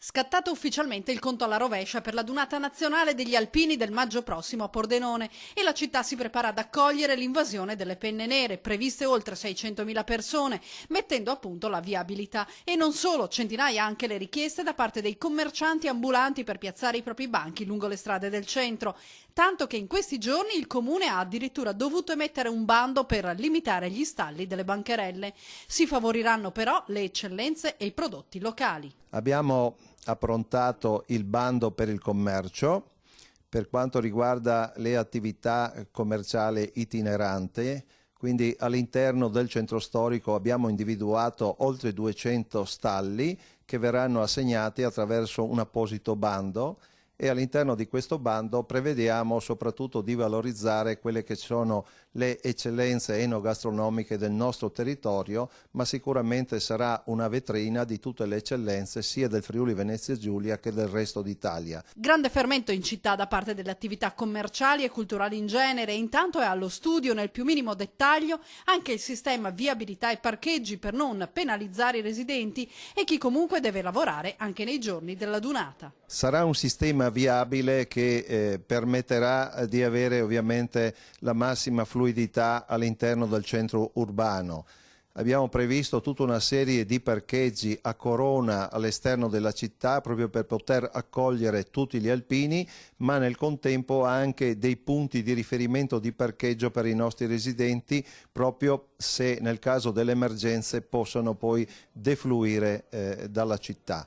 Scattato ufficialmente il conto alla rovescia per la Dunata nazionale degli alpini del maggio prossimo a Pordenone e la città si prepara ad accogliere l'invasione delle penne nere, previste oltre 600.000 persone, mettendo a punto la viabilità. E non solo, centinaia anche le richieste da parte dei commercianti ambulanti per piazzare i propri banchi lungo le strade del centro, tanto che in questi giorni il comune ha addirittura dovuto emettere un bando per limitare gli stalli delle bancherelle. Si favoriranno però le eccellenze e i prodotti locali. Abbiamo approntato il bando per il commercio per quanto riguarda le attività commerciali itineranti, quindi all'interno del centro storico abbiamo individuato oltre 200 stalli che verranno assegnati attraverso un apposito bando e all'interno di questo bando prevediamo soprattutto di valorizzare quelle che sono le eccellenze enogastronomiche del nostro territorio, ma sicuramente sarà una vetrina di tutte le eccellenze sia del Friuli Venezia Giulia che del resto d'Italia. Grande fermento in città da parte delle attività commerciali e culturali in genere, e intanto è allo studio nel più minimo dettaglio anche il sistema viabilità e parcheggi per non penalizzare i residenti e chi comunque deve lavorare anche nei giorni della Dunata. Sarà un sistema viabile che permetterà di avere ovviamente la massima fluidità all'interno del centro urbano. Abbiamo previsto tutta una serie di parcheggi a corona all'esterno della città proprio per poter accogliere tutti gli alpini, ma nel contempo anche dei punti di riferimento di parcheggio per i nostri residenti, proprio se nel caso delle emergenze possano poi defluire dalla città.